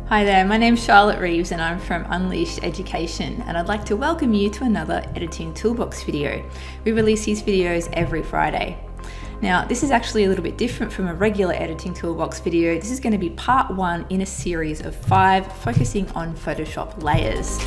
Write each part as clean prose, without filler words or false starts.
Hi there, my name's Charlotte Reeves and I'm from Unleashed Education, and I'd like to welcome you to another Editing Toolbox video. We release these videos every Friday. Now, this is actually a little bit different from a regular Editing Toolbox video. This is going to be part 1 in a series of 5 focusing on Photoshop layers.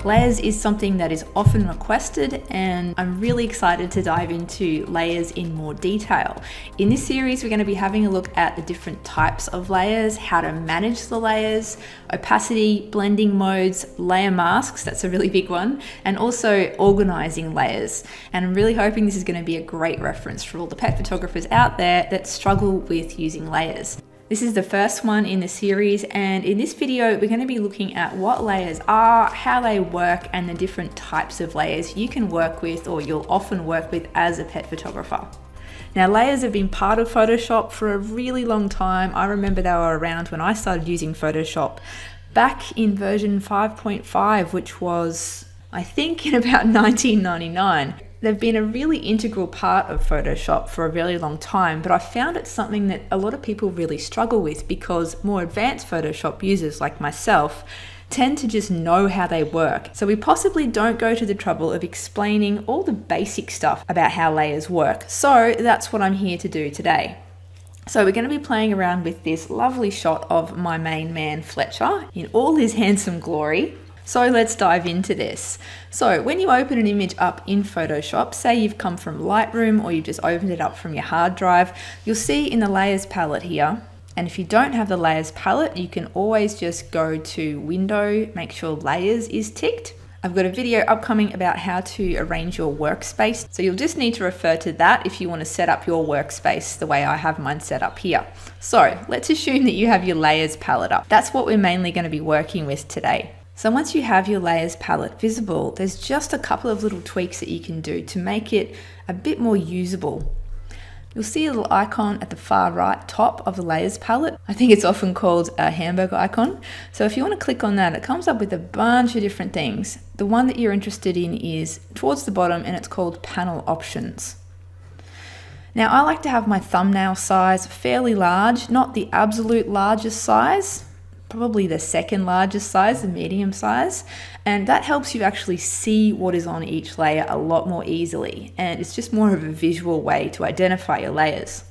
Layers is something that is often requested, and I'm really excited to dive into layers in more detail. In this series, we're going to be having a look at the different types of layers, how to manage the layers, opacity, blending modes, layer masks, that's a really big one, and also organizing layers. And I'm really hoping this is going to be a great reference for all the pet photographers out there that struggle with using layers. This is the first one in the series, and in this video we're going to be looking at what layers are, how they work, and the different types of layers you can work with or you'll often work with as a pet photographer. Now, layers have been part of Photoshop for a really long time. I remember they were around when I started using Photoshop back in version 5.5, which was, I think, in about 1999. They've been a really integral part of Photoshop for a really long time, but I found it's something that a lot of people really struggle with because more advanced Photoshop users like myself tend to just know how they work. So we possibly don't go to the trouble of explaining all the basic stuff about how layers work. So that's what I'm here to do today. So we're going to be playing around with this lovely shot of my main man Fletcher in all his handsome glory. So let's dive into this. So when you open an image up in Photoshop, say you've come from Lightroom or you've just opened it up from your hard drive, you'll see in the layers palette here, and if you don't have the layers palette, you can always just go to Window, make sure layers is ticked. I've got a video upcoming about how to arrange your workspace, so you'll just need to refer to that if you want to set up your workspace the way I have mine set up here. So let's assume that you have your layers palette up. That's what we're mainly going to be working with today. So once you have your layers palette visible, there's just a couple of little tweaks that you can do to make it a bit more usable. You'll see a little icon at the far right top of the layers palette. I think it's often called a hamburger icon. So if you want to click on that, it comes up with a bunch of different things. The one that you're interested in is towards the bottom, and it's called panel options. Now, I like to have my thumbnail size fairly large, not the absolute largest size, probably the second largest size, the medium size, and that helps you actually see what is on each layer a lot more easily, and it's just more of a visual way to identify your layers.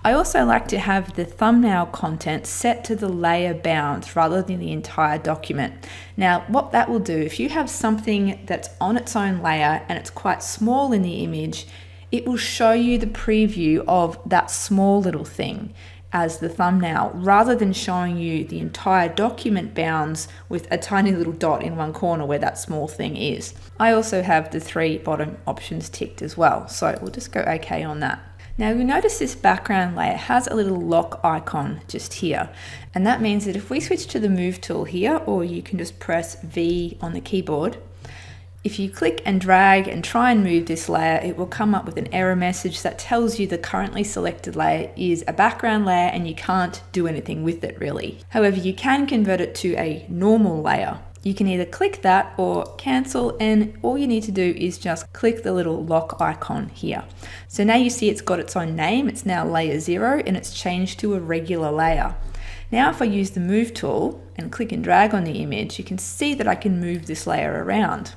I also like to have the thumbnail content set to the layer bounds rather than the entire document. Now, what that will do, if you have something that's on its own layer and it's quite small in the image, it will show you the preview of that small little thing as the thumbnail, rather than showing you the entire document bounds with a tiny little dot in one corner where that small thing is. I also have the 3 bottom options ticked as well, so we'll just go OK on that. Now you'll notice this background layer has a little lock icon just here, and that means that if we switch to the move tool here, or you can just press V on the keyboard, if you click and drag and try and move this layer, it will come up with an error message that tells you the currently selected layer is a background layer and you can't do anything with it really. However, you can convert it to a normal layer. You can either click that or cancel, and all you need to do is just click the little lock icon here. So now you see it's got its own name, it's now layer 0, and it's changed to a regular layer. Now if I use the move tool and click and drag on the image, you can see that I can move this layer around.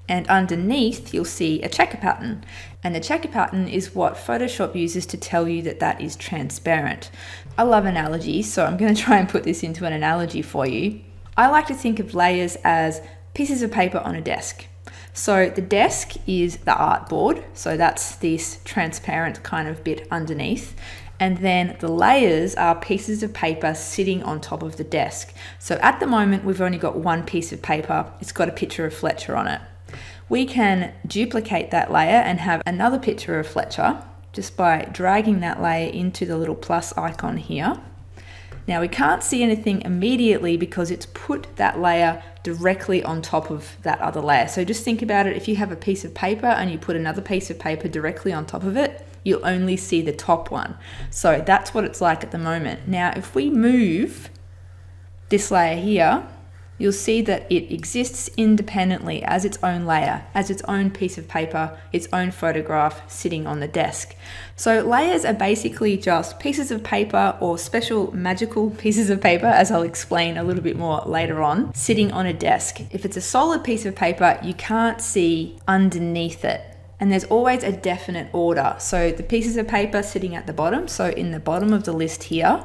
And underneath you'll see a checker pattern, and the checker pattern is what Photoshop uses to tell you that that is transparent. I love analogies, so I'm going to try and put this into an analogy for you. I like to think of layers as pieces of paper on a desk. So the desk is the artboard, so that's this transparent kind of bit underneath. And then the layers are pieces of paper sitting on top of the desk. So at the moment we've only got one piece of paper, it's got a picture of Fletcher on it. We can duplicate that layer and have another picture of Fletcher just by dragging that layer into the little plus icon here. Now we can't see anything immediately because it's put that layer directly on top of that other layer. So just think about it, if you have a piece of paper and you put another piece of paper directly on top of it, you'll only see the top one. So that's what it's like at the moment. Now if we move this layer here, you'll see that it exists independently as its own layer, as its own piece of paper, its own photograph sitting on the desk. So layers are basically just pieces of paper or special magical pieces of paper, as I'll explain a little bit more later on, sitting on a desk. If it's a solid piece of paper, you can't see underneath it. And there's always a definite order. So the pieces of paper sitting at the bottom, so in the bottom of the list here,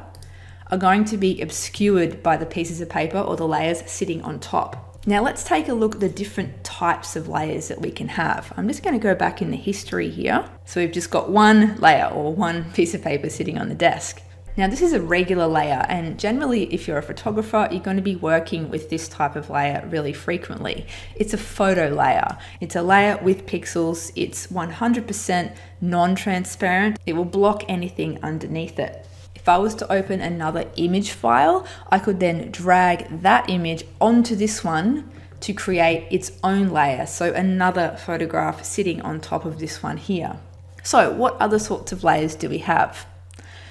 are going to be obscured by the pieces of paper or the layers sitting on top. Now let's take a look at the different types of layers that we can have. I'm just going to go back in the history here. So we've just got one layer or one piece of paper sitting on the desk. Now this is a regular layer, and generally if you're a photographer, you're going to be working with this type of layer really frequently. It's a photo layer. It's a layer with pixels. It's 100% non-transparent. It will block anything underneath it. If I was to open another image file, I could then drag that image onto this one to create its own layer. So another photograph sitting on top of this one here. So what other sorts of layers do we have?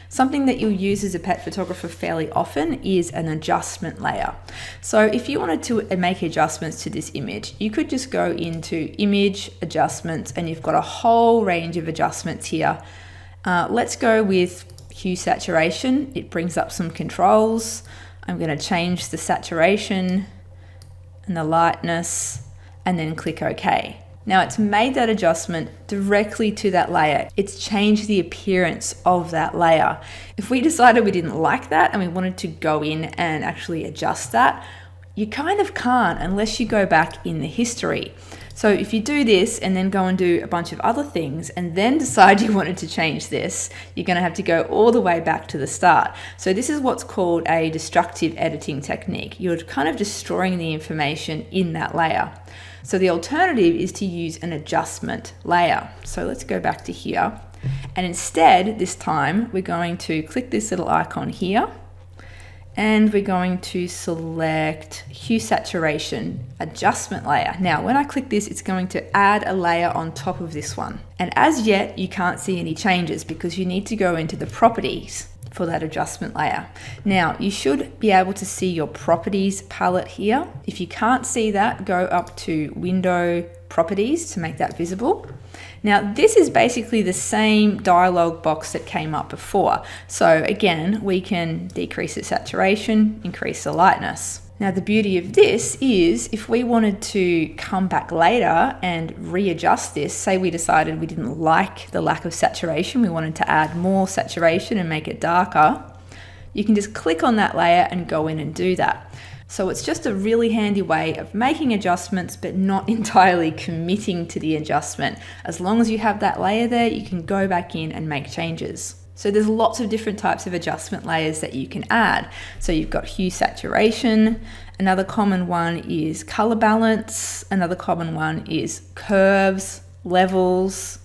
Something that you'll use as a pet photographer fairly often is an adjustment layer. So if you wanted to make adjustments to this image, you could just go into image adjustments and you've got a whole range of adjustments here. Let's go with hue saturation. It brings up some controls. I'm going to change the saturation and the lightness and then click OK. Now it's made that adjustment directly to that layer. It's changed the appearance of that layer. If we decided we didn't like that and we wanted to go in and actually adjust that, you kind of can't unless you go back in the history. So if you do this and then go and do a bunch of other things and then decide you wanted to change this, you're going to have to go all the way back to the start. So this is what's called a destructive editing technique. You're kind of destroying the information in that layer. So the alternative is to use an adjustment layer. So let's go back to here. And instead, this time, we're going to click this little icon here. And we're going to select hue saturation adjustment layer. Now, when I click this, it's going to add a layer on top of this one. And as yet, you can't see any changes because you need to go into the properties for that adjustment layer. Now, you should be able to see your properties palette here. If you can't see that, go up to window properties to make that visible. Now, this is basically the same dialog box that came up before. So again, we can decrease the saturation, increase the lightness. Now, the beauty of this is if we wanted to come back later and readjust this, say we decided we didn't like the lack of saturation, we wanted to add more saturation and make it darker, you can just click on that layer and go in and do that. So it's just a really handy way of making adjustments but not entirely committing to the adjustment. As long as you have that layer there, you can go back in and make changes. So there's lots of different types of adjustment layers that you can add. So you've got hue saturation. Another common one is color balance. Another common one is curves, levels,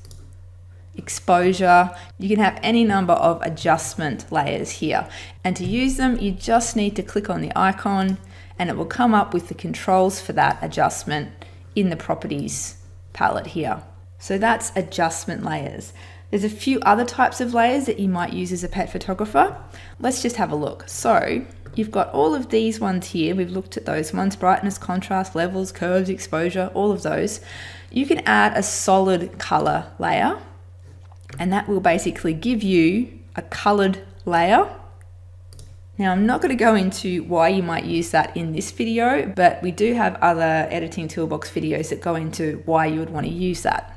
exposure. You can have any number of adjustment layers here. And to use them, you just need to click on the icon and it will come up with the controls for that adjustment in the properties palette here. So that's adjustment layers. There's a few other types of layers that you might use as a pet photographer. Let's just have a look. So you've got all of these ones here. We've looked at those ones: brightness, contrast, levels, curves, exposure, all of those. You can add a solid color layer, and that will basically give you a colored layer. Now, I'm not going to go into why you might use that in this video, but we do have other Editing Toolbox videos that go into why you would want to use that.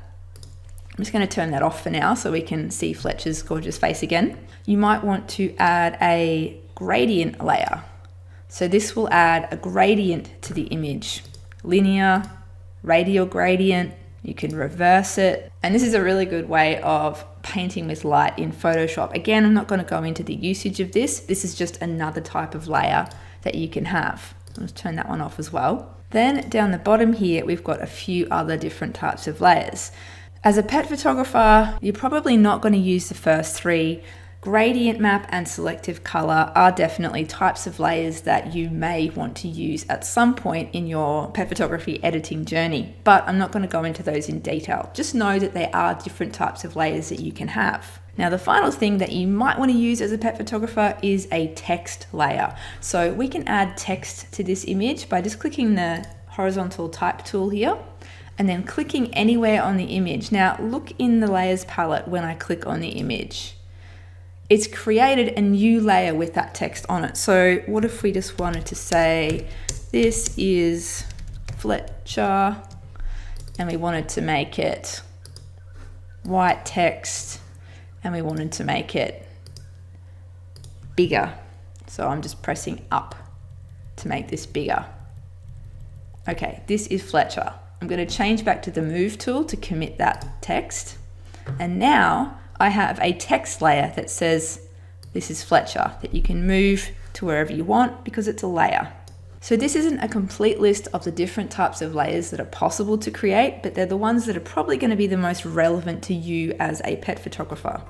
I'm just going to turn that off for now so we can see Fletcher's gorgeous face again. You might want to add a gradient layer. So this will add a gradient to the image. Linear, radial gradient, you can reverse it. And this is a really good way of painting with light in Photoshop. Again, I'm not going to go into the usage of this. This is just another type of layer that you can have. Let's turn that one off as well. Then down the bottom here, we've got a few other different types of layers. As a pet photographer, you're probably not going to use the first three. Gradient map and selective color are definitely types of layers that you may want to use at some point in your pet photography editing journey, but I'm not going to go into those in detail. Just know that there are different types of layers that you can have. Now, the final thing that you might want to use as a pet photographer is a text layer. So we can add text to this image by just clicking the horizontal type tool here and then clicking anywhere on the image. Now, look in the layers palette when I click on the image. It's created a new layer with that text on it. So what if we just wanted to say, this is Fletcher, and we wanted to make it white text, and we wanted to make it bigger. So I'm just pressing up to make this bigger. Okay, this is Fletcher. I'm going to change back to the move tool to commit that text. And now I have a text layer that says this is Fletcher that you can move to wherever you want because it's a layer. So this isn't a complete list of the different types of layers that are possible to create, but they're the ones that are probably going to be the most relevant to you as a pet photographer.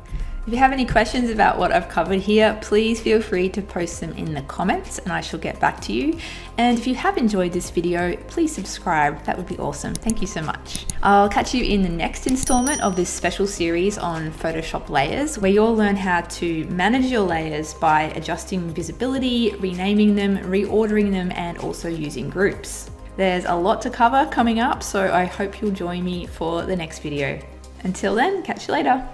If you have any questions about what I've covered here, please feel free to post them in the comments and I shall get back to you. And if you have enjoyed this video, please subscribe. That would be awesome. Thank you so much. I'll catch you in the next installment of this special series on Photoshop layers, where you'll learn how to manage your layers by adjusting visibility, renaming them, reordering them, and also using groups. There's a lot to cover coming up, so I hope you'll join me for the next video. Until then, catch you later.